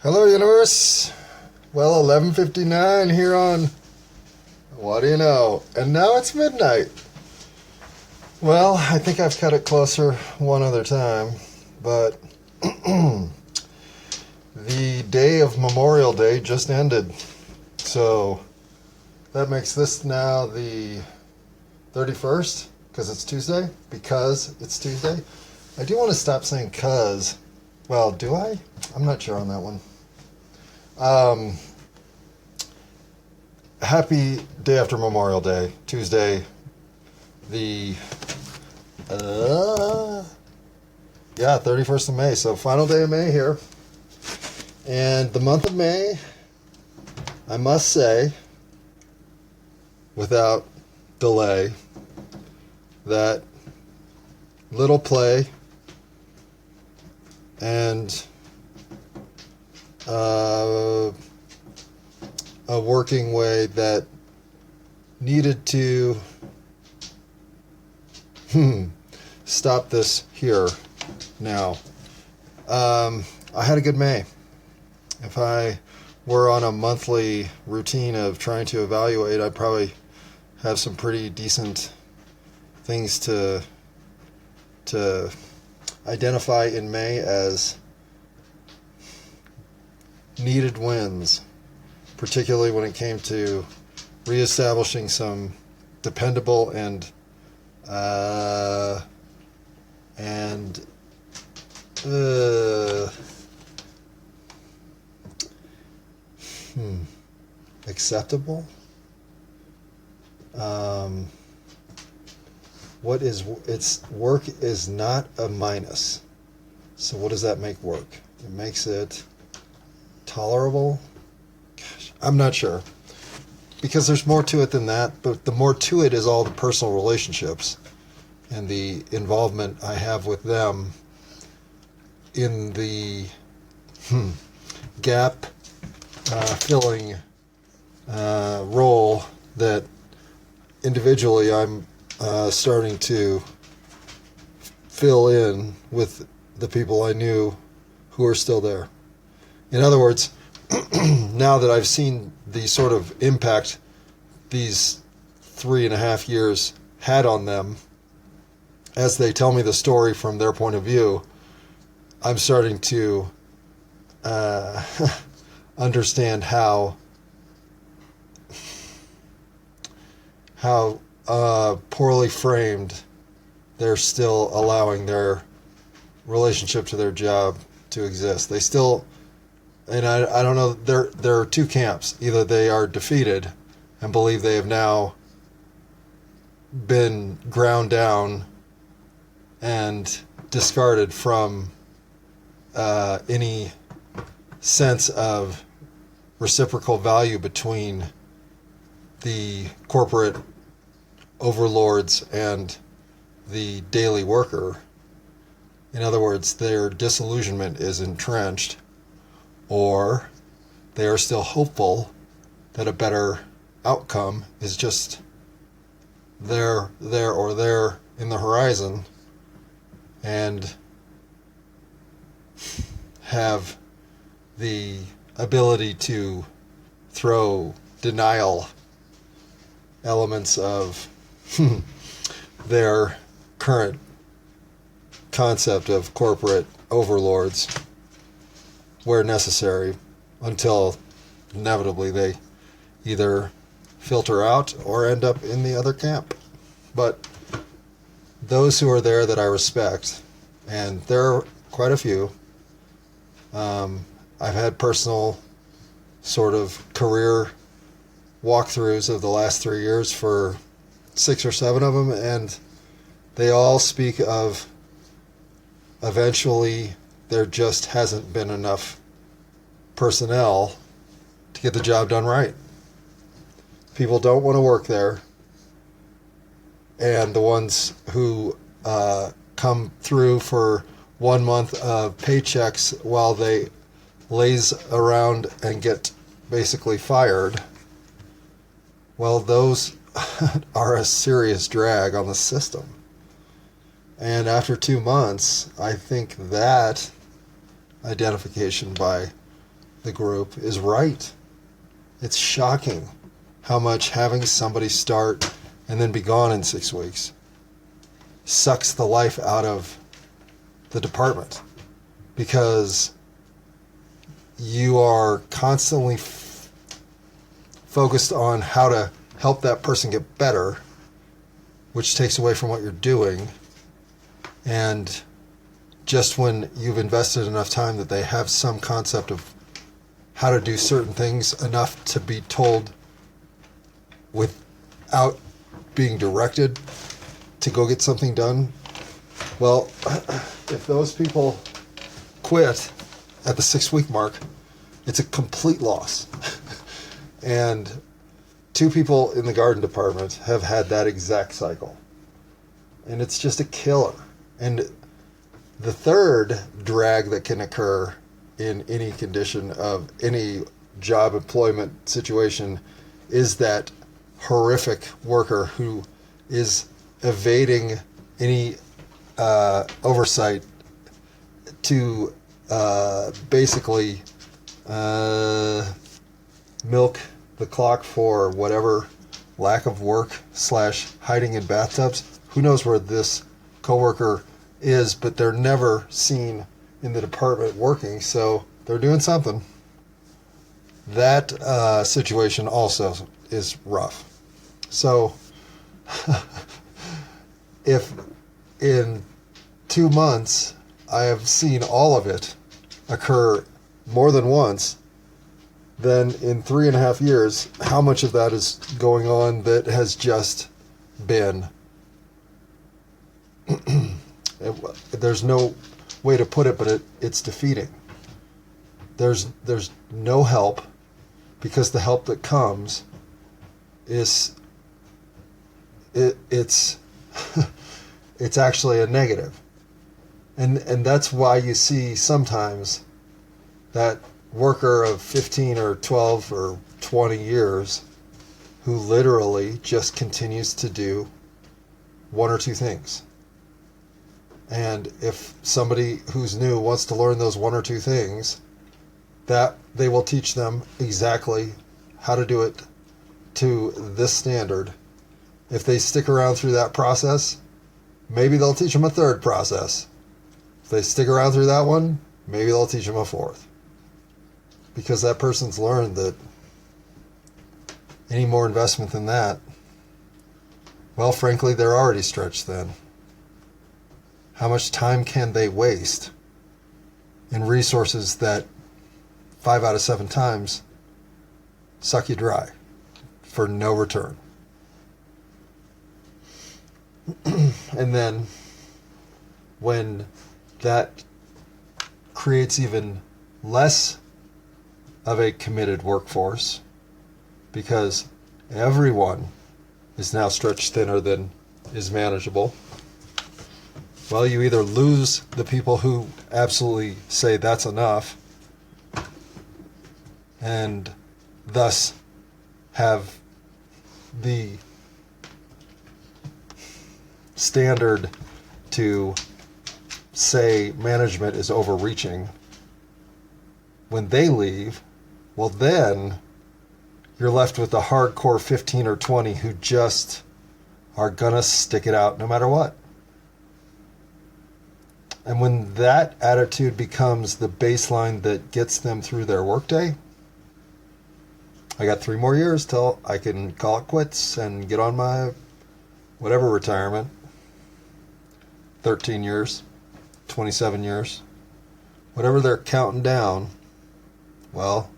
Hello, universe. Well, 11:59 here on What Do You Know? And now it's midnight. Well, I think I've cut it closer one other time, but the day of Memorial Day just ended. So that makes this now the 31st because it's Tuesday. I do want to stop saying cuz. Well, do I? I'm not sure on that one. Happy day after Memorial Day, Tuesday, the 31st of May. So final day of May here, and the month of May, I must say, without delay, that little play and a working way that needed to stop this here now. I had a good May. If I were on a monthly routine of trying to evaluate, I'd probably have some pretty decent things to identify in May as needed wins, particularly when it came to reestablishing some dependable and acceptable. Work is not a minus. So what does that make work? It makes it tolerable? Gosh, I'm not sure. Because there's more to it than that, but the more to it is all the personal relationships and the involvement I have with them in the gap filling role that individually I'm starting to fill in with the people I knew who are still there. In other words, now that I've seen the sort of impact these 3.5 years had on them, as they tell me the story from their point of view, I'm starting to understand how poorly framed they're still allowing their relationship to their job to exist. They still, and I don't know, there are two camps. Either they are defeated and believe they have now been ground down and discarded from any sense of reciprocal value between the corporate overlords and the daily worker. In other words, their disillusionment is entrenched, or they are still hopeful that a better outcome is just there in the horizon, and have the ability to throw denial elements of their current concept of corporate overlords where necessary, until inevitably they either filter out or end up in the other camp. But those who are there that I respect, and there are quite a few, I've had personal sort of career walkthroughs of the last 3 years for 6 or 7 of them, and they all speak of eventually there just hasn't been enough personnel to get the job done right. People don't want to work there, and the ones who come through for 1 month of paychecks while they laze around and get basically fired, well, those are a serious drag on the system. And after 2 months, I think that identification by the group is right. It's shocking how much having somebody start and then be gone in 6 weeks sucks the life out of the department, because you are constantly focused on how to help that person get better, which takes away from what you're doing. And just when you've invested enough time that they have some concept of how to do certain things enough to be told without being directed to go get something done, well, if those people quit at the 6-week mark, it's a complete loss. And 2 people in the garden department have had that exact cycle. And it's just a killer. And the third drag that can occur in any condition of any job employment situation is that horrific worker who is evading any oversight to basically milk the clock for whatever lack of work / hiding in bathtubs. Who knows where this coworker is, but they're never seen in the department working, so they're doing something. That situation also is rough. So if in 2 months I have seen all of it occur more than once, then in 3.5 years, how much of that is going on that has just been there's no way to put it, but it's defeating. There's no help, because the help that comes is it's it's actually a negative. And that's why you see sometimes that worker of 15 or 12 or 20 years who literally just continues to do 1 or 2 things. And if somebody who's new wants to learn those 1 or 2 things, that they will teach them exactly how to do it to this standard. If they stick around through that process, maybe they'll teach them a 3rd process. If they stick around through that one, maybe they'll teach them a 4th. Because that person's learned that any more investment than that, well, frankly, they're already stretched thin. How much time can they waste in resources that 5 out of 7 times suck you dry for no return? And then when that creates even less of a committed workforce, because everyone is now stretched thinner than is manageable, well, you either lose the people who absolutely say that's enough and thus have the standard to say management is overreaching. When they leave, well, then you're left with the hardcore 15 or 20 who just are gonna stick it out no matter what. And when that attitude becomes the baseline that gets them through their workday, I got 3 more years till I can call it quits and get on my whatever retirement. 13 years, 27 years, whatever they're counting down. Well,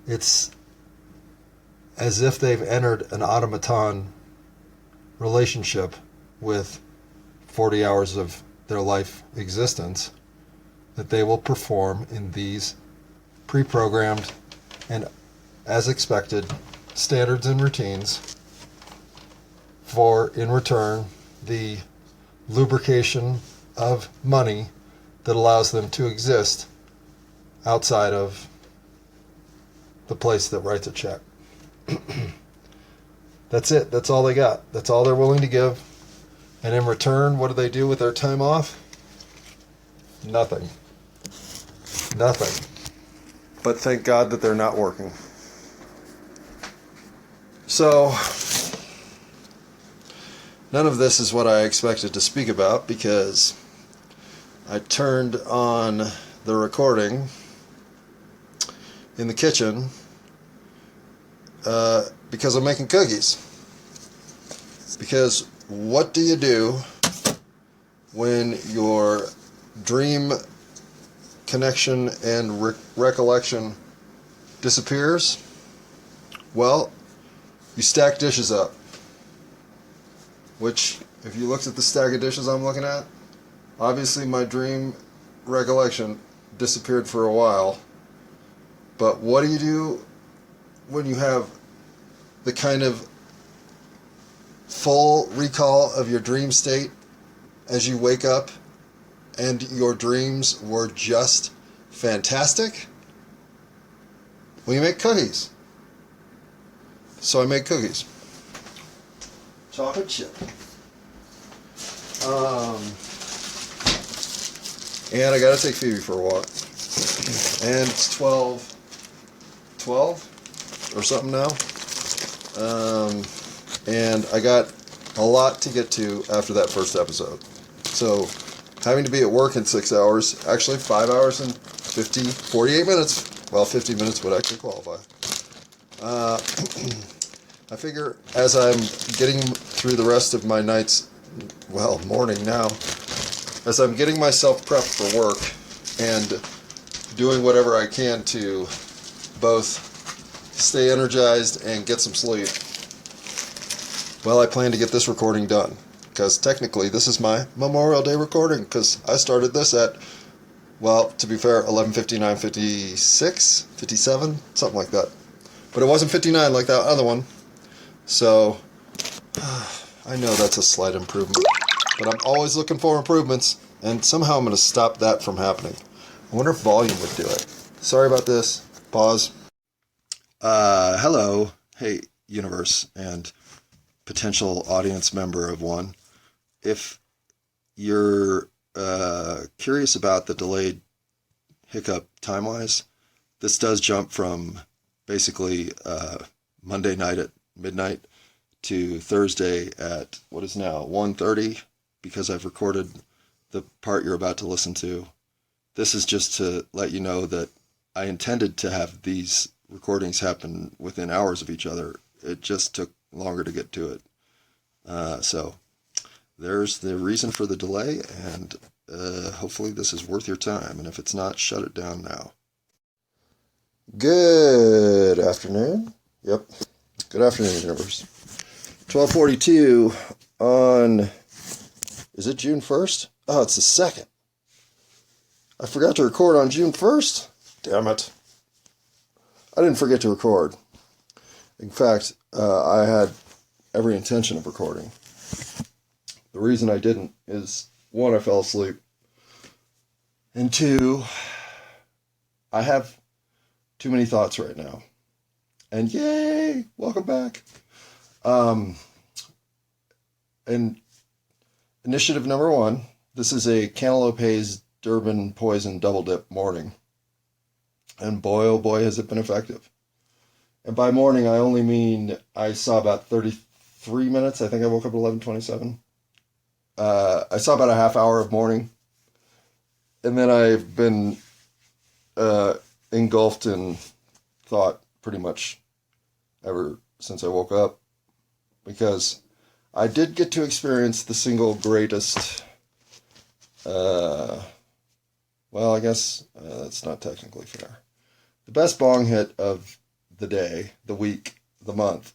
it's as if they've entered an automaton relationship with 40 hours of their life existence, that they will perform in these pre-programmed and, as expected, standards and routines for, in return, the lubrication of money that allows them to exist outside of the place that writes a check. That's it. That's all they got. That's all they're willing to give. And in return, what do they do with their time off? Nothing. Nothing. but thank God that they're not working. So, none of this is what I expected to speak about, because I turned on the recording in the kitchen because I'm making cookies. Because what do you do when your dream connection and recollection disappears? Well, you stack dishes up. Which, if you looked at the stack of dishes I'm looking at, obviously my dream recollection disappeared for a while. But what do you do when you have the kind of full recall of your dream state as you wake up and your dreams were just fantastic? Well, you make cookies. So I make cookies. Chocolate chip. And I gotta take Phoebe for a walk. And it's 12 or something now. And I got a lot to get to after that first episode. So, having to be at work in 6 hours, actually 5 hours and 48 minutes. Well, 50 minutes would actually qualify. I figure as I'm getting through the rest of my night's, well, morning now, as I'm getting myself prepped for work and doing whatever I can to both stay energized and get some sleep, well, I plan to get this recording done, because technically this is my Memorial Day recording, because I started this at, well, to be fair, 11:59, 56, 57, something like that. But it wasn't 59 like that other one. So, I know that's a slight improvement, but I'm always looking for improvements, and somehow I'm going to stop that from happening. I wonder if volume would do it. Sorry about this. Pause. Hello. Hey, universe, and potential audience member of one. If you're curious about the delayed hiccup time-wise, this does jump from basically Monday night at midnight to Thursday at what is now 1:30, because I've recorded the part you're about to listen to. This is just to let you know that I intended to have these recordings happen within hours of each other. It just took longer to get to it. So there's the reason for the delay, and hopefully this is worth your time. And if it's not, shut it down now. Good afternoon. Yep. Good afternoon, universe. 12:42 on, is it June 1st? Oh, it's the 2nd. I forgot to record on June 1st. Damn it. I didn't forget to record. In fact, I had every intention of recording. The reason I didn't is, one, I fell asleep. And two, I have too many thoughts right now. And yay, welcome back. And initiative number 1, this is a Cantaloupe Haze Durban Poison Double Dip morning. And boy, oh boy, has it been effective. And by morning, I only mean I saw about 33 minutes. I think I woke up at 11:27. I saw about a half hour of morning. And then I've been engulfed in thought pretty much ever since I woke up. Because I did get to experience the single greatest, well, I guess that's not technically fair. The best bong hit of the day, the week, the month,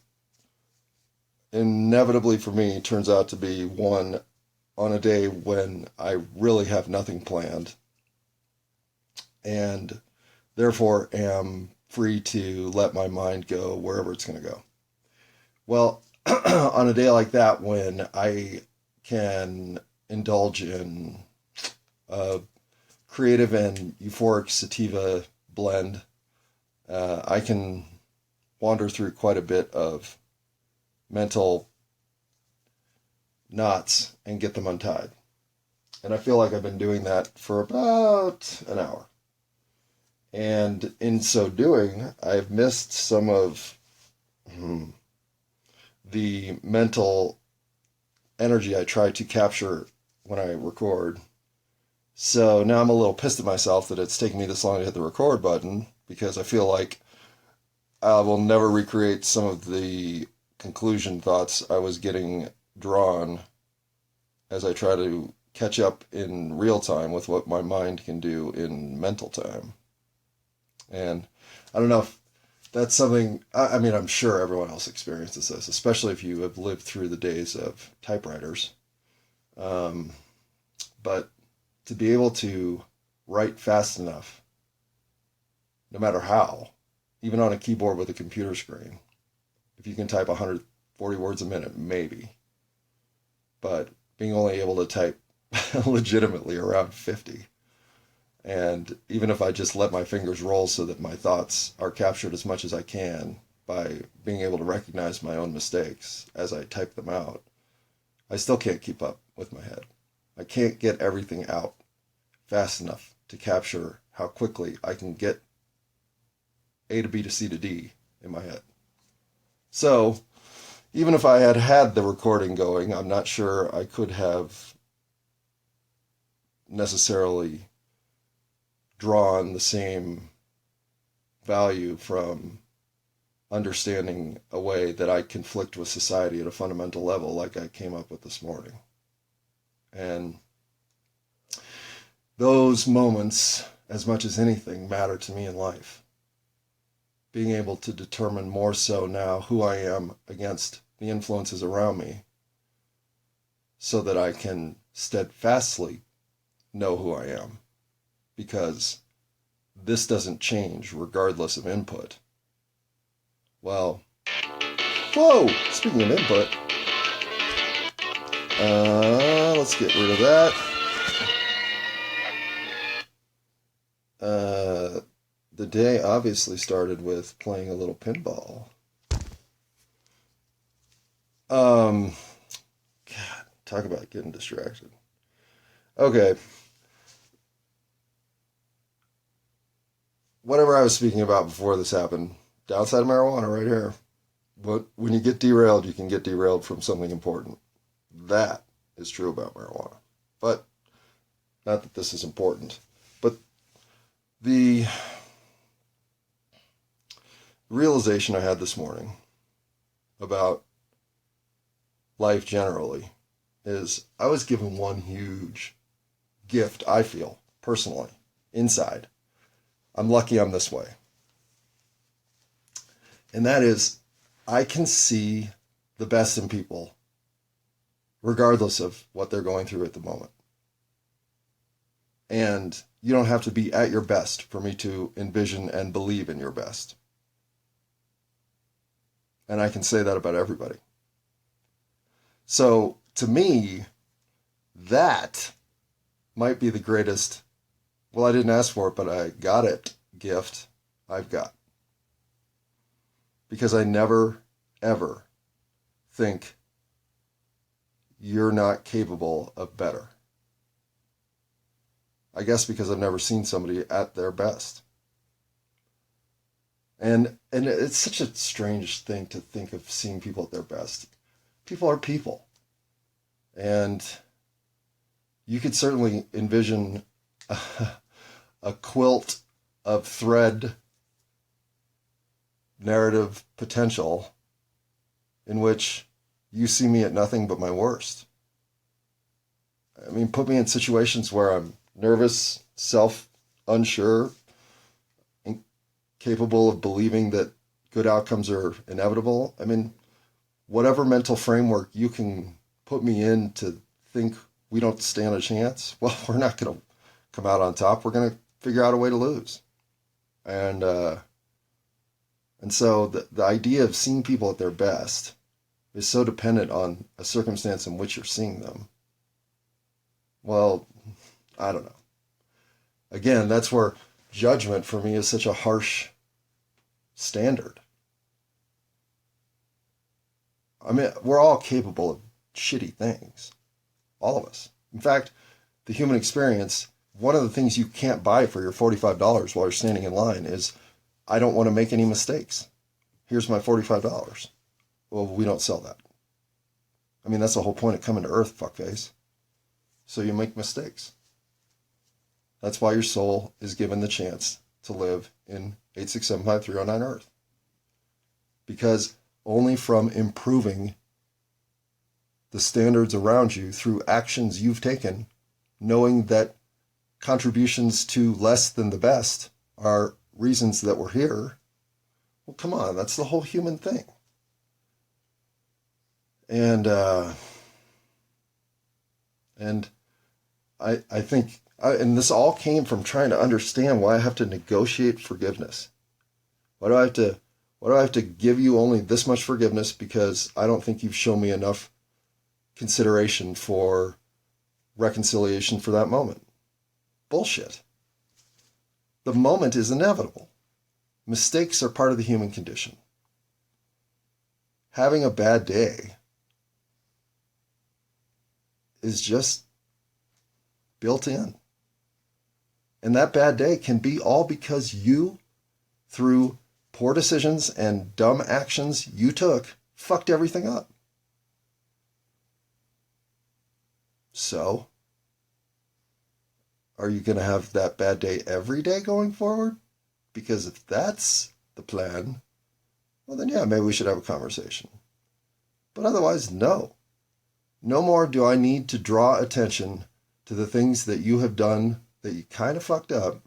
inevitably for me turns out to be one on a day when I really have nothing planned, and therefore am free to let my mind go wherever it's going to go. Well, on a day like that, when I can indulge in a creative and euphoric sativa blend, I can wander through quite a bit of mental knots and get them untied. And I feel like I've been doing that for about an hour. And in so doing, I've missed some of the mental energy I try to capture when I record. So now I'm a little pissed at myself that it's taken me this long to hit the record button, because I feel like I will never recreate some of the conclusion thoughts I was getting drawn as I try to catch up in real time with what my mind can do in mental time. And I don't know if that's something, I mean, I'm sure everyone else experiences this, especially if you have lived through the days of typewriters. Um, but to be able to write fast enough, no matter how, even on a keyboard with a computer screen, if you can type 140 words a minute, maybe. But being only able to type legitimately around 50. And even if I just let my fingers roll so that my thoughts are captured as much as I can by being able to recognize my own mistakes as I type them out, I still can't keep up with my head. I can't get everything out fast enough to capture how quickly I can get A to B to C to D in my head. So even if I had had the recording going, I'm not sure I could have necessarily drawn the same value from understanding a way that I conflict with society at a fundamental level like I came up with this morning. And those moments, as much as anything, matter to me in life. Being able to determine more so now who I am against the influences around me, so that I can steadfastly know who I am, because this doesn't change regardless of input. Well, whoa, speaking of input, let's get rid of that. The day obviously started with playing a little pinball. God, talk about getting distracted. Okay. Whatever I was speaking about before this happened, downside of marijuana right here. But when you get derailed, you can get derailed from something important. That is true about marijuana. But not that this is important. But the realization I had this morning about life generally is I was given one huge gift, I feel, personally, inside. I'm lucky I'm this way. And that is, I can see the best in people, regardless of what they're going through at the moment. And you don't have to be at your best for me to envision and believe in your best. And I can say that about everybody. So, to me, that might be the greatest, well, I didn't ask for it, but I got it, gift I've got. Because I never, ever think you're not capable of better. I guess because I've never seen somebody at their best. And it's such a strange thing to think of seeing people at their best. People are people. And you could certainly envision a quilt of thread narrative potential in which you see me at nothing but my worst. I mean, put me in situations where I'm nervous, unsure, incapable of believing that good outcomes are inevitable. I mean, whatever mental framework you can put me in to think we don't stand a chance, well, we're not going to come out on top. We're going to figure out a way to lose. And so the idea of seeing people at their best is so dependent on a circumstance in which you're seeing them. Well, I don't know. Again, that's where judgment for me is such a harsh standard. I mean, we're all capable of shitty things. All of us. In fact, the human experience one of the things you can't buy for your $45 while you're standing in line is, I don't want to make any mistakes. Here's my $45. Well, we don't sell that. I mean, that's the whole point of coming to Earth, fuckface. So you make mistakes. That's why your soul is given the chance to live in 8675309 Earth. Because only from improving the standards around you through actions you've taken, knowing that contributions to less than the best are reasons that we're here. Well, come on, that's the whole human thing. And I think, and this all came from trying to understand why I have to negotiate forgiveness. Why do I have to give you only this much forgiveness because I don't think you've shown me enough consideration for reconciliation for that moment? Bullshit. The moment is inevitable. Mistakes are part of the human condition. Having a bad day is just built in. And that bad day can be all because you, through poor decisions and dumb actions you took, fucked everything up. So, are you going to have that bad day every day going forward? Because if that's the plan, well then yeah, maybe we should have a conversation. But otherwise, no. No more do I need to draw attention to the things that you have done that you kind of fucked up.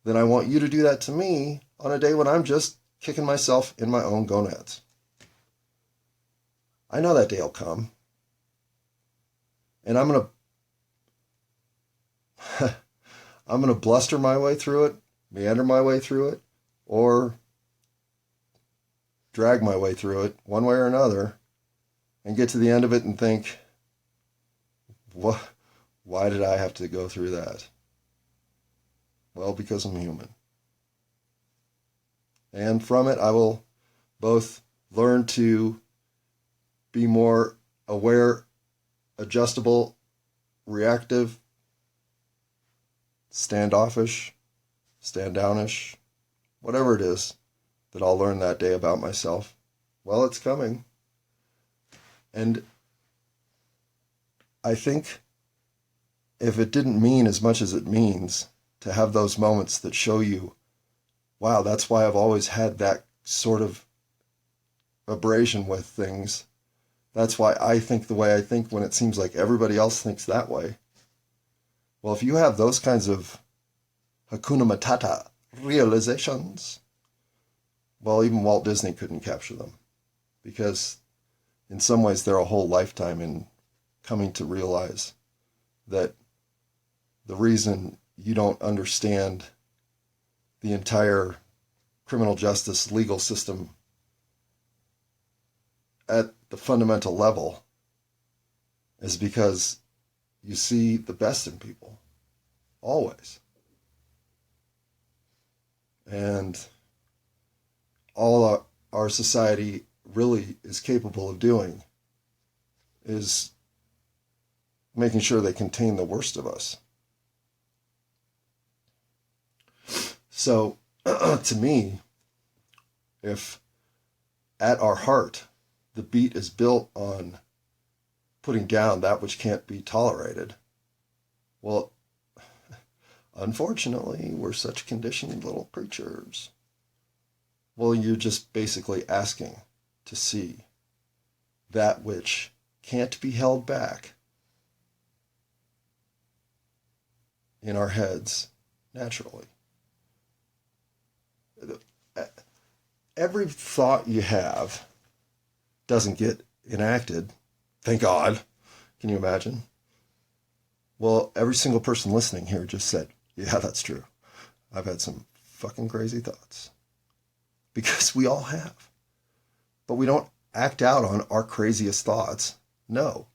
Then I want you to do that to me on a day when I'm just kicking myself in my own gonads. I know that day will come. And I'm going to bluster my way through it, meander my way through it, or drag my way through it one way or another and get to the end of it and think, why did I have to go through that? Well, because I'm human. And from it, I will both learn to be more aware, adjustable, reactive, standoffish, stand downish, whatever it is that I'll learn that day about myself. Well, it's coming. And I think if it didn't mean as much as it means to have those moments that show you, wow, that's why I've always had that sort of abrasion with things. That's why I think the way I think when it seems like everybody else thinks that way. Well, if you have those kinds of Hakuna Matata realizations, well, even Walt Disney couldn't capture them. Because in some ways they're a whole lifetime in coming to realize that the reason you don't understand the entire criminal justice legal system at the fundamental level is because you see the best in people, always. And all our society really is capable of doing is making sure they contain the worst of us. So, to me, if at our heart the beat is built on putting down that which can't be tolerated, well, unfortunately, we're such conditioned little creatures. Well, you're just basically asking to see that which can't be held back in our heads naturally. Every thought you have doesn't get enacted. Thank God. Can you imagine? Well, every single person listening here just said, yeah, that's true. I've had some fucking crazy thoughts. Because we all have. But we don't act out on our craziest thoughts. No.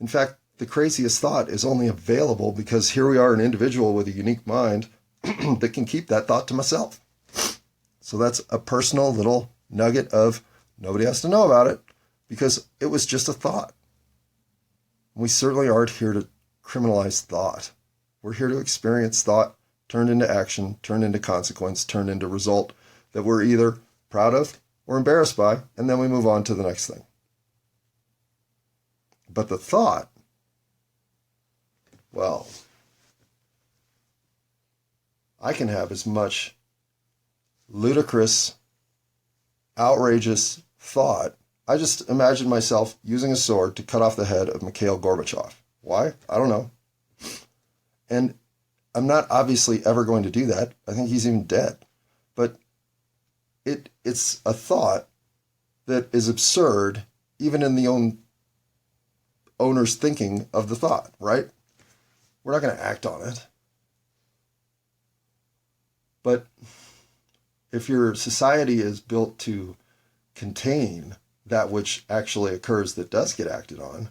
In fact, the craziest thought is only available because here we are, an individual with a unique mind that can keep that thought to myself. So that's a personal little nugget of nobody has to know about it because it was just a thought. We certainly aren't here to criminalize thought. We're here to experience thought turned into action, turned into consequence, turned into result that we're either proud of or embarrassed by, and then we move on to the next thing. But the thought, well, I can have as much ludicrous, outrageous thought. I just imagine myself using a sword to cut off the head of Mikhail Gorbachev. Why? I don't know. And I'm not obviously ever going to do that. I think he's even dead. But it's a thought that is absurd, even in the owner's thinking of the thought, right? We're not going to act on it. But if your society is built to contain that which actually occurs that does get acted on,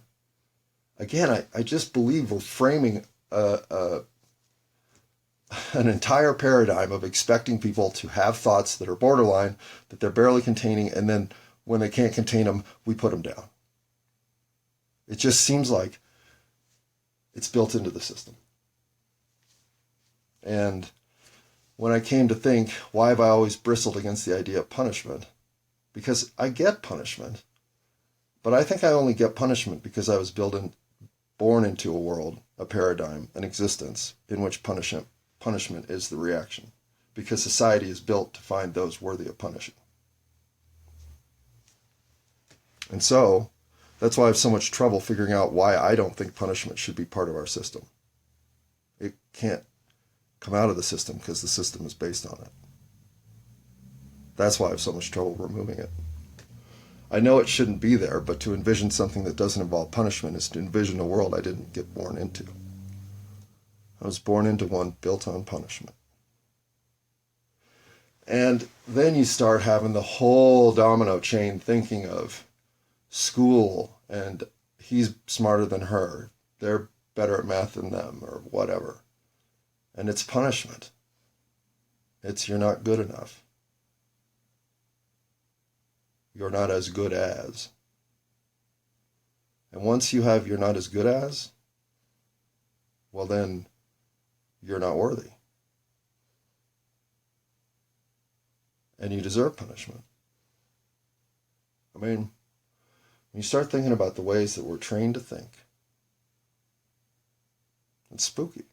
again, I just believe we're framing an entire paradigm of expecting people to have thoughts that are borderline, that they're barely containing, and then when they can't contain them, we put them down. It just seems like it's built into the system. And when I came to think, why have I always bristled against the idea of punishment? Because I get punishment, but I think I only get punishment because I was born into a world, a paradigm, an existence in which punishment is the reaction, because society is built to find those worthy of punishing. And so that's why I have so much trouble figuring out why I don't think punishment should be part of our system. It can't come out of the system because the system is based on it. That's why I have so much trouble removing it. I know it shouldn't be there, but to envision something that doesn't involve punishment is to envision a world I didn't get born into. I was born into one built on punishment. And then you start having the whole domino chain thinking of school, and he's smarter than her, they're better at math than them, or whatever. And it's punishment. It's you're not good enough. You're not as good as. And once you have you're not as good as, well then you're not worthy. And you deserve punishment. I mean, when you start thinking about the ways that we're trained to think, it's spooky.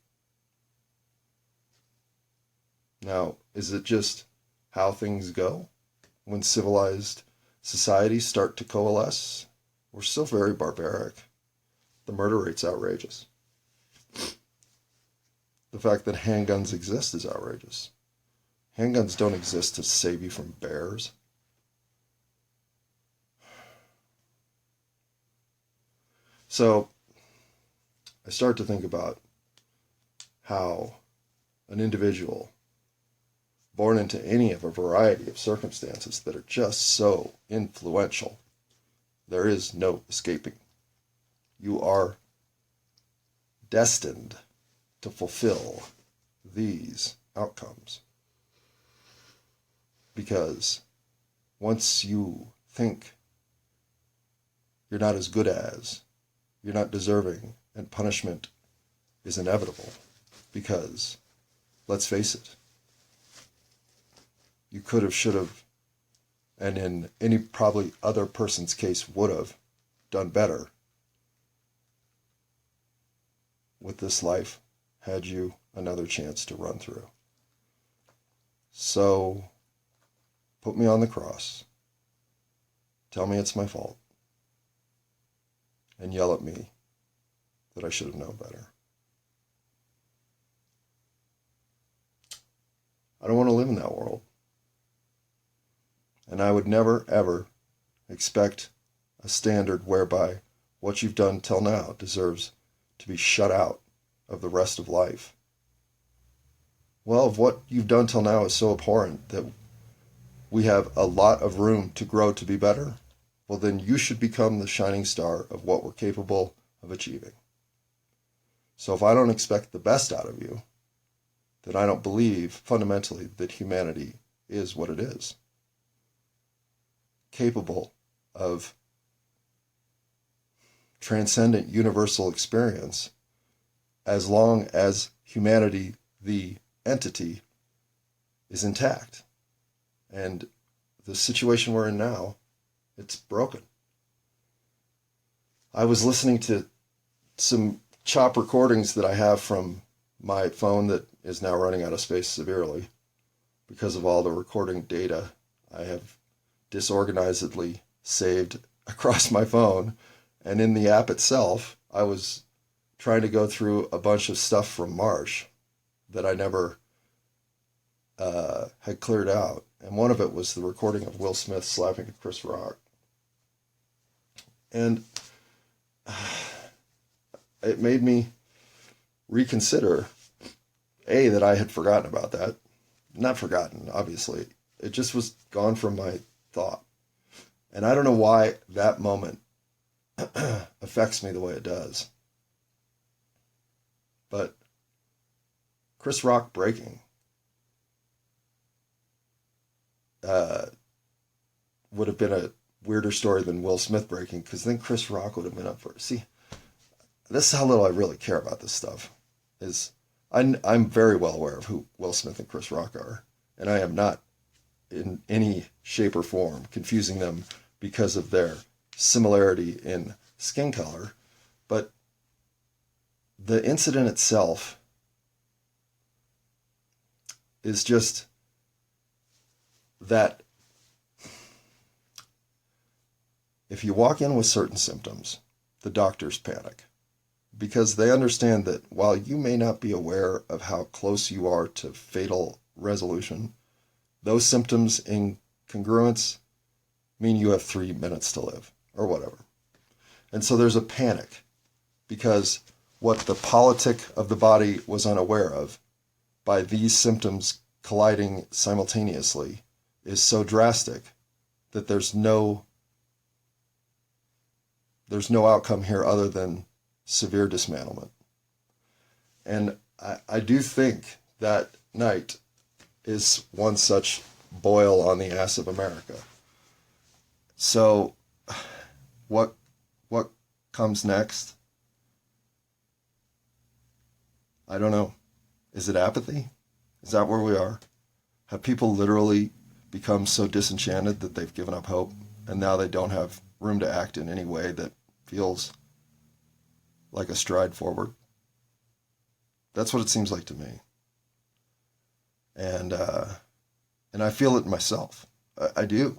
Now, is it just how things go when civilized societies start to coalesce? We're still very barbaric. The murder rate's outrageous. The fact that handguns exist is outrageous. Handguns don't exist to save you from bears. So I start to think about how an individual born into any of a variety of circumstances that are just so influential, there is no escaping. You are destined to fulfill these outcomes. Because once you think you're not as good as, you're not deserving, and punishment is inevitable. Because, let's face it, you could have, should have, and in any probably other person's case would have done better with this life had you another chance to run through. So, put me on the cross, tell me it's my fault, and yell at me that I should have known better. I don't want to live in that world. And I would never, ever expect a standard whereby what you've done till now deserves to be shut out of the rest of life. Well, if what you've done till now is so abhorrent that we have a lot of room to grow to be better, well then you should become the shining star of what we're capable of achieving. So if I don't expect the best out of you, then I don't believe fundamentally that humanity is what it is. Capable of transcendent universal experience as long as humanity, the entity, is intact. And the situation we're in now, it's broken. I was listening to some chop recordings that I have from my phone that is now running out of space severely because of all the recording data I have disorganizedly saved across my phone. And in the app itself, I was trying to go through a bunch of stuff from Marsh that I never had cleared out. And one of it was the recording of Will Smith slapping Chris Rock. And it made me reconsider, A, that I had forgotten about that. Not forgotten, obviously. It just was gone from my thought. And I don't know why that moment affects me the way it does. But Chris Rock breaking would have been a weirder story than Will Smith breaking, because then Chris Rock would have been up for it. See, this is how little I really care about this stuff. I'm very well aware of who Will Smith and Chris Rock are, and I am not in any shape or form confusing them because of their similarity in skin color. But the incident itself is just that if you walk in with certain symptoms, the doctors panic because they understand that while you may not be aware of how close you are to fatal resolution, those symptoms in congruence mean you have 3 minutes to live or whatever. And so there's a panic because what the politic of the body was unaware of by these symptoms colliding simultaneously is so drastic that there's no outcome here other than severe dismantlement. And I do think that night is one such boil on the ass of America. So what comes next? I don't know. Is it apathy? Is that where we are? Have people literally become so disenchanted that they've given up hope and now they don't have room to act in any way that feels like a stride forward? That's what it seems like to me. And I feel it myself. I do.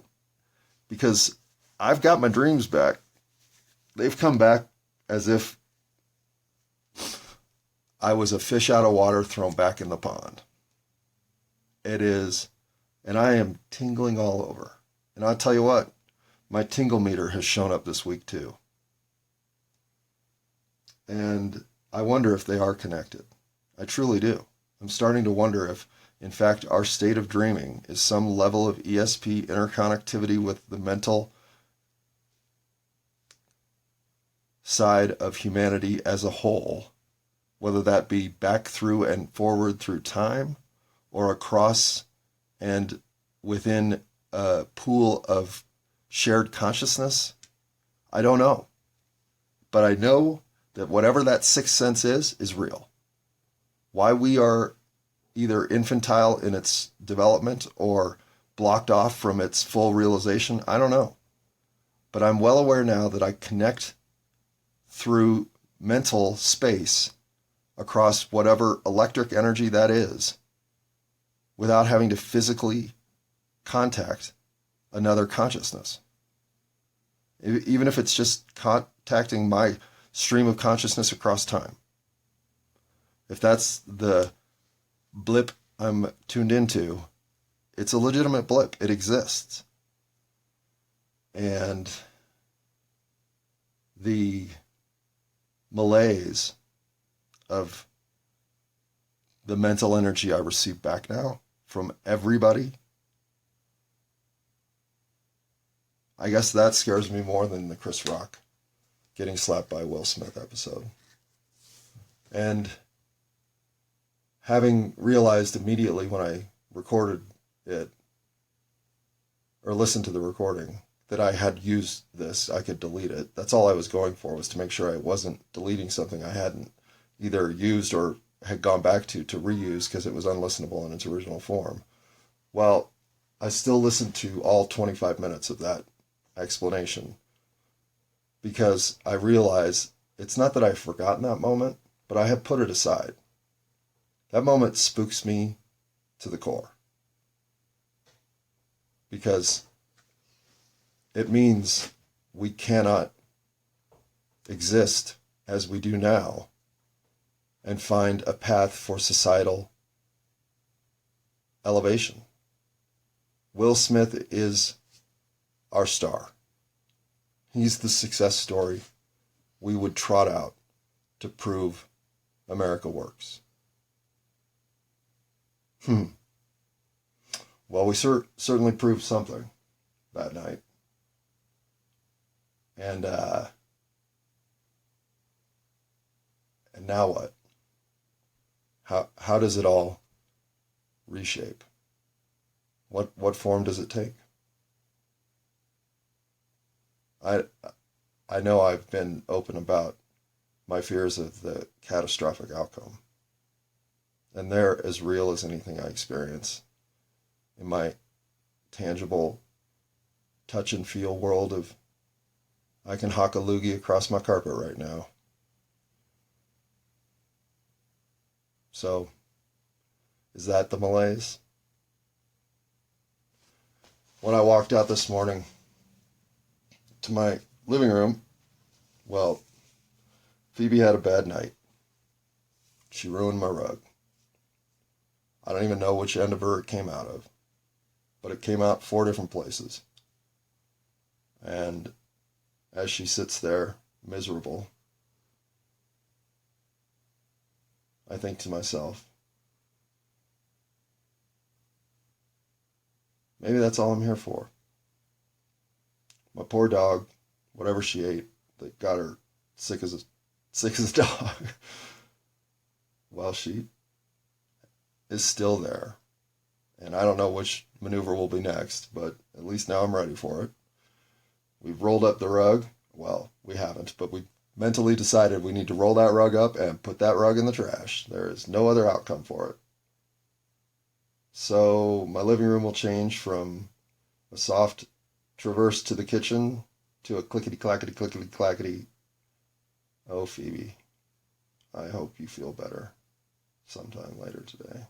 Because I've got my dreams back. They've come back as if I was a fish out of water thrown back in the pond. It is, and I am tingling all over. And I'll tell you what, my tingle meter has shown up this week too. And I wonder if they are connected. I truly do. I'm starting to wonder if, in fact, our state of dreaming is some level of ESP interconnectivity with the mental side of humanity as a whole, whether that be back through and forward through time or across and within a pool of shared consciousness. I don't know. But I know that whatever that sixth sense is real. Why we are either infantile in its development or blocked off from its full realization, I don't know. But I'm well aware now that I connect through mental space across whatever electric energy that is without having to physically contact another consciousness. Even if it's just contacting my stream of consciousness across time. If that's the blip I'm tuned into, it's a legitimate blip. It exists. And the malaise of the mental energy I receive back now from everybody, I guess that scares me more than the Chris Rock getting slapped by Will Smith episode. And having realized immediately when I recorded it, or listened to the recording, that I had used this, I could delete it. That's all I was going for, was to make sure I wasn't deleting something I hadn't either used or had gone back to reuse because it was unlistenable in its original form. Well, I still listened to all 25 minutes of that explanation because I realize it's not that I've forgotten that moment, but I have put it aside. That moment spooks me to the core because it means we cannot exist as we do now and find a path for societal elevation. Will Smith is our star. He's the success story we would trot out to prove America works. Well, we certainly proved something that night. And now what? How does it all reshape? What form does it take? I know I've been open about my fears of the catastrophic outcome. And they're as real as anything I experience in my tangible touch and feel world of I can hawk a loogie across my carpet right now. So, is that the malaise? When I walked out this morning to my living room, well, Phoebe had a bad night. She ruined my rug. I don't even know which end of her it came out of, but it came out 4 different places. And as she sits there, miserable, I think to myself, maybe that's all I'm here for. My poor dog, whatever she ate that got her sick as a dog, well, she is still there. And I don't know which maneuver will be next, but at least now I'm ready for it. We've rolled up the rug. Well, we haven't, but we mentally decided we need to roll that rug up and put that rug in the trash. There is no other outcome for it. So my living room will change from a soft traverse to the kitchen to a clickety-clackety, clickety-clackety. Oh, Phoebe, I hope you feel better sometime later today.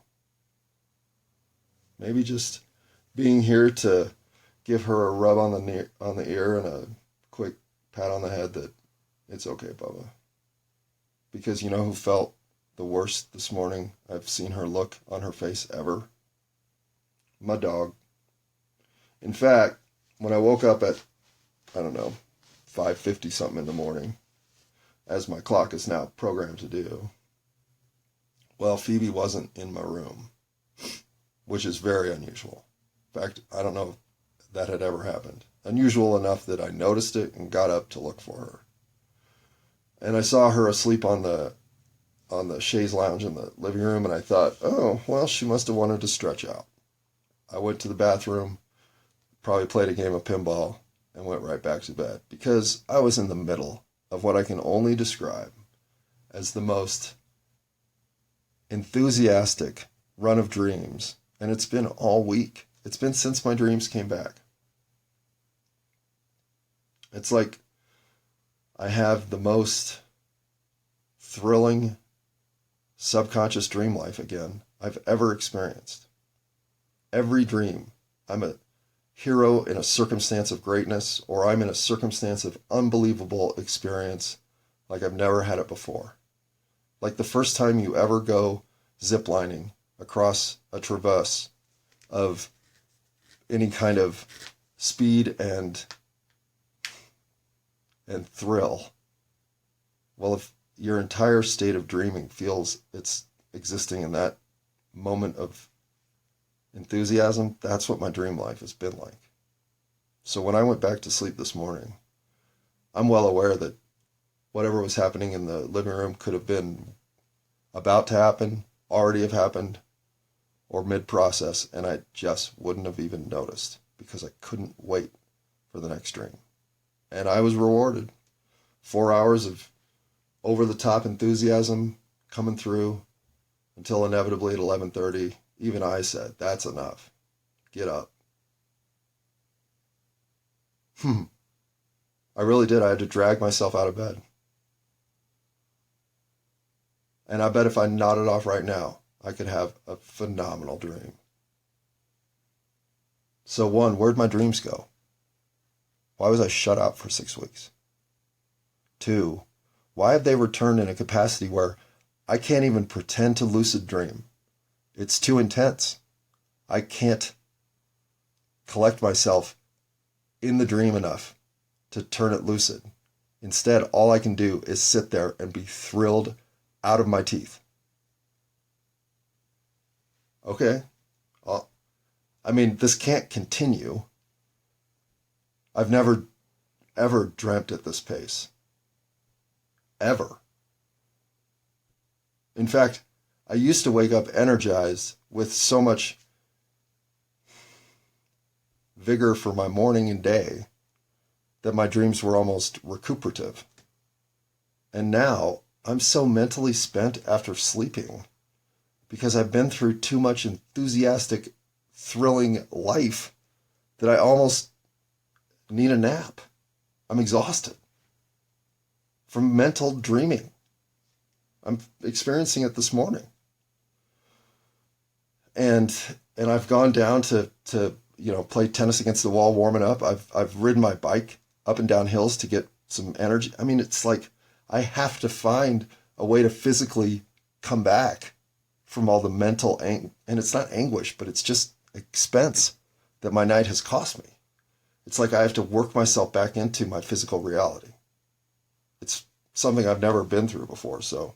Maybe just being here to give her a rub on the ear and a quick pat on the head that it's okay, Bubba. Because you know who felt the worst this morning? I've seen her look on her face ever. My dog. In fact, when I woke up at, 5:50 something in the morning, as my clock is now programmed to do, well, Phoebe wasn't in my room, which is very unusual. In fact, I don't know if that had ever happened. Unusual enough that I noticed it and got up to look for her. And I saw her asleep on the chaise lounge in the living room, and I thought, oh, well, she must have wanted to stretch out. I went to the bathroom, probably played a game of pinball, and went right back to bed because I was in the middle of what I can only describe as the most enthusiastic run of dreams. And it's been all week. It's been since my dreams came back. It's like I have the most thrilling subconscious dream life again I've ever experienced. Every dream, I'm a hero in a circumstance of greatness, or I'm in a circumstance of unbelievable experience like I've never had it before. Like the first time you ever go ziplining across a traverse of any kind of speed and thrill. Well, if your entire state of dreaming feels it's existing in that moment of enthusiasm, that's what my dream life has been like. So when I went back to sleep this morning, I'm well aware that whatever was happening in the living room could have been about to happen, already have happened, or mid-process, and I just wouldn't have even noticed because I couldn't wait for the next dream. And I was rewarded. 4 hours of over-the-top enthusiasm coming through until inevitably at 11:30, even I said, that's enough. Get up. I really did. I had to drag myself out of bed. And I bet if I nodded off right now, I could have a phenomenal dream. So one, where'd my dreams go? Why was I shut out for 6 weeks? Two, why have they returned in a capacity where I can't even pretend to lucid dream? It's too intense. I can't collect myself in the dream enough to turn it lucid. Instead, all I can do is sit there and be thrilled out of my teeth. Okay. I mean, this can't continue. I've never, ever dreamt at this pace. Ever. In fact, I used to wake up energized with so much vigor for my morning and day that my dreams were almost recuperative. And now I'm so mentally spent after sleeping because I've been through too much enthusiastic, thrilling life that I almost need a nap. I'm exhausted from mental dreaming. I'm experiencing it this morning. And I've gone down to play tennis against the wall, warming up. I've ridden my bike up and down hills to get some energy. I mean, it's like I have to find a way to physically come back from all the mental and it's not anguish, but it's just expense that my night has cost me. It's like I have to work myself back into my physical reality. It's something I've never been through before, so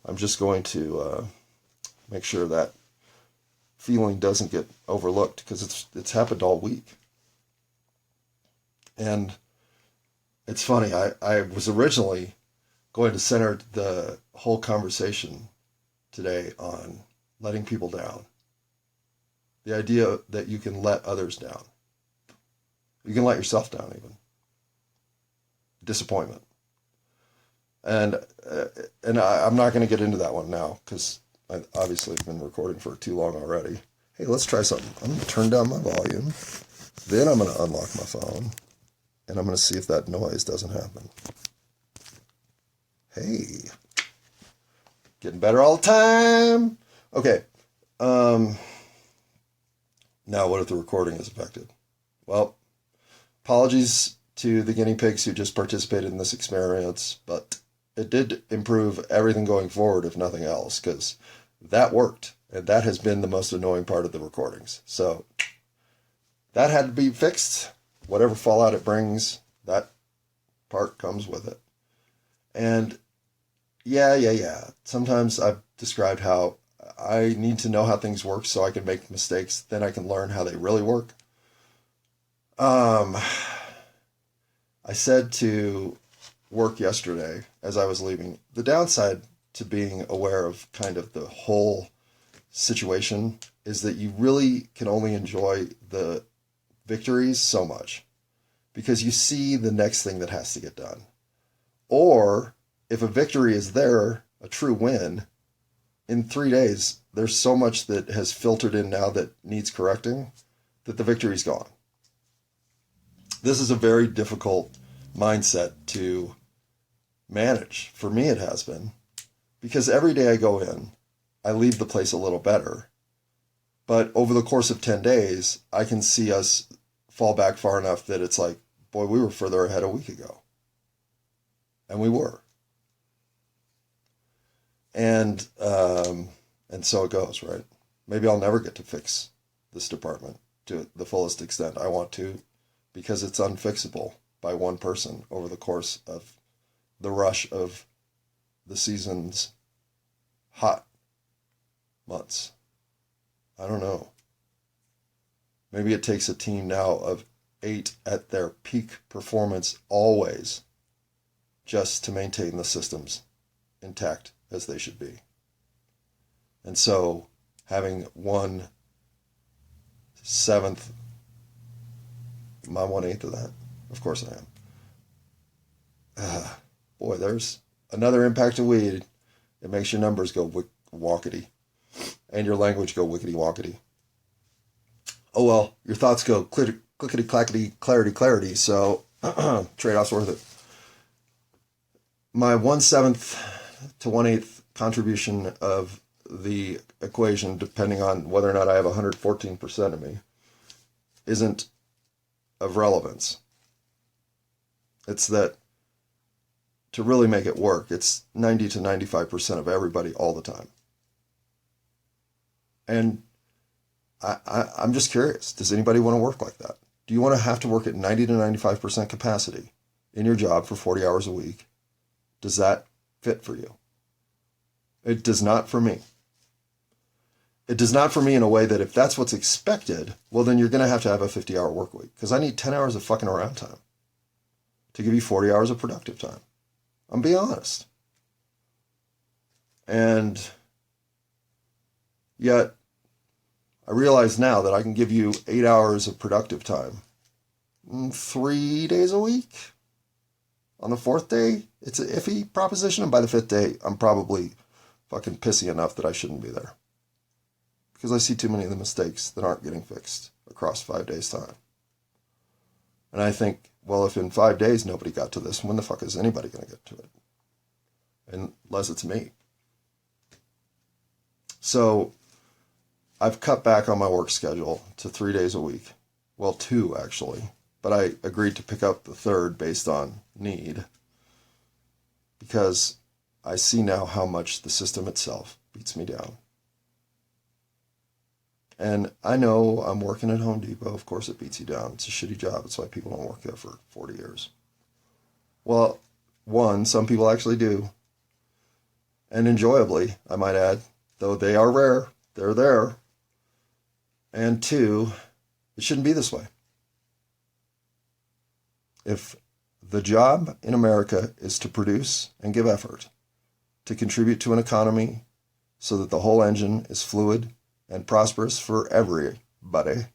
I'm just going to make sure that feeling doesn't get overlooked because it's happened all week. And it's funny, I was originally going to center the whole conversation today on letting people down. The idea that you can let others down. You can let yourself down even. Disappointment. And I'm not going to get into that one now because I obviously have been recording for too long already. Hey, let's try something. I'm going to turn down my volume. Then I'm going to unlock my phone. And I'm going to see if that noise doesn't happen. Hey. Getting better all the time. Okay. Now what if the recording is affected? Well, apologies to the guinea pigs who just participated in this experience, but it did improve everything going forward, if nothing else, because that worked. And that has been the most annoying part of the recordings. So that had to be fixed. Whatever fallout it brings, that part comes with it. And yeah. Sometimes I've described how I need to know how things work so I can make mistakes. Then I can learn how they really work. I said to work yesterday as I was leaving, the downside to being aware of kind of the whole situation is that you really can only enjoy the victories so much because you see the next thing that has to get done. Or if a victory is there, a true win, in 3 days, there's so much that has filtered in now that needs correcting that the victory's gone. This is a very difficult mindset to manage. For me, it has been. Because every day I go in, I leave the place a little better. But over the course of 10 days, I can see us fall back far enough that it's like, boy, we were further ahead a week ago. And we were. And so it goes, right? Maybe I'll never get to fix this department to the fullest extent I want to, because it's unfixable by one person over the course of the rush of the season's hot months. I don't know. Maybe it takes a team now of 8 at their peak performance always just to maintain the systems intact as they should be. And so having 1/7, my 1/8 of that, of course I am. Boy, there's another impact of weed. It makes your numbers go walkety and your language go wickety walkety. Oh well, your thoughts go clickety clackety, clarity. So trade-off's worth it. My 1/7 to 1/8 contribution of the equation, depending on whether or not I have 114% of me, isn't of relevance. It's that to really make it work, it's 90 to 95% of everybody all the time. And I'm just curious, does anybody want to work like that? Do you want to have to work at 90 to 95% capacity in your job for 40 hours a week? Does that fit for you? It does not for me. It does not for me in a way that if that's what's expected, well, then you're going to have a 50-hour work week, because I need 10 hours of fucking around time to give you 40 hours of productive time. I'm being honest. And yet, I realize now that I can give you 8 hours of productive time 3 days a week. On the 4th day, it's an iffy proposition. And by the 5th day, I'm probably fucking pissy enough that I shouldn't be there. Because I see too many of the mistakes that aren't getting fixed across 5 days' time. And I think, well, if in 5 days nobody got to this, when the fuck is anybody going to get to it? Unless it's me. So I've cut back on my work schedule to 3 days a week. Well, 2 actually. But I agreed to pick up the 3rd based on need. Because I see now how much the system itself beats me down. And I know I'm working at Home Depot. Of course it beats you down. It's a shitty job. It's why people don't work there for 40 years. Well, 1, some people actually do. And enjoyably, I might add. Though they are rare. They're there. And 2, it shouldn't be this way. If the job in America is to produce and give effort, to contribute to an economy so that the whole engine is fluid and prosperous for everybody,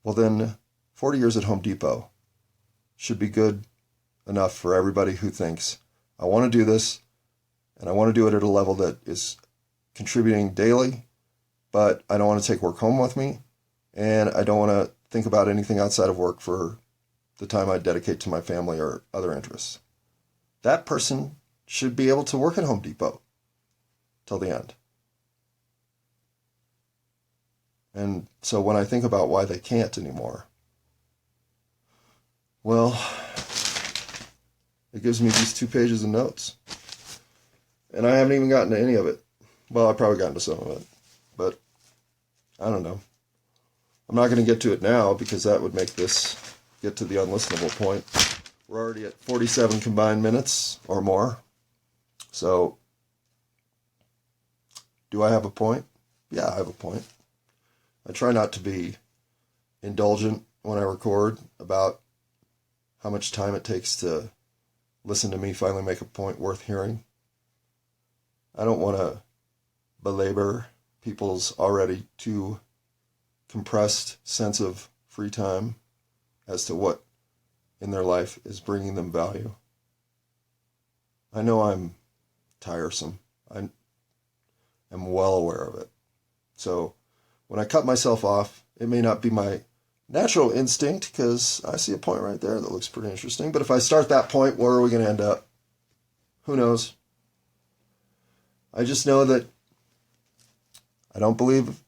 well then 40 years at Home Depot should be good enough for everybody who thinks, I want to do this, and I want to do it at a level that is contributing daily, but I don't want to take work home with me, and I don't want to think about anything outside of work for the time I dedicate to my family or other interests. That person should be able to work at Home Depot till the end. And so when I think about why they can't anymore, well, it gives me these 2 pages of notes. And I haven't even gotten to any of it. Well, I've probably gotten to some of it. But I don't know. I'm not going to get to it now because that would make this get to the unlistenable point. We're already at 47 combined minutes or more. So, do I have a point? Yeah, I have a point. I try not to be indulgent when I record about how much time it takes to listen to me finally make a point worth hearing. I don't want to belabor people's already too compressed sense of free time as to what in their life is bringing them value. I know I'm tiresome. I am well aware of it. So when I cut myself off, it may not be my natural instinct because I see a point right there that looks pretty interesting. But if I start that point, where are we going to end up? Who knows? I just know that I don't believe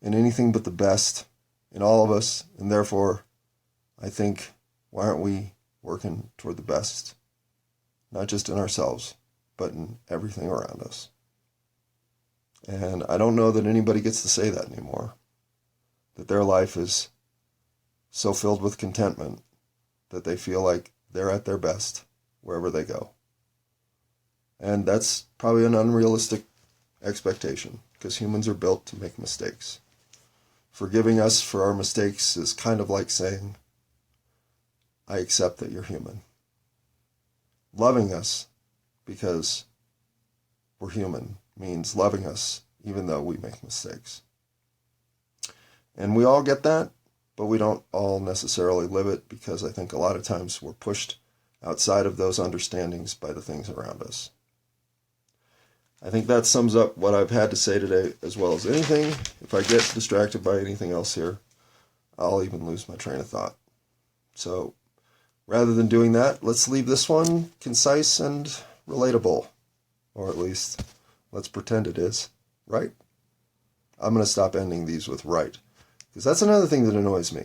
in anything but the best in all of us. And therefore, I think, why aren't we working toward the best? Not just in ourselves, but in everything around us. And I don't know that anybody gets to say that anymore. That their life is so filled with contentment that they feel like they're at their best wherever they go. And that's probably an unrealistic expectation because humans are built to make mistakes. Forgiving us for our mistakes is kind of like saying, I accept that you're human. Loving us because we're human means loving us even though we make mistakes. And we all get that, but we don't all necessarily live it because I think a lot of times we're pushed outside of those understandings by the things around us. I think that sums up what I've had to say today as well as anything. If I get distracted by anything else here, I'll even lose my train of thought. So rather than doing that, let's leave this one concise and relatable. Or at least, let's pretend it is. Right? I'm going to stop ending these with right. Because that's another thing that annoys me.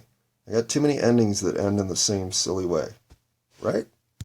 I got too many endings that end in the same silly way. Right?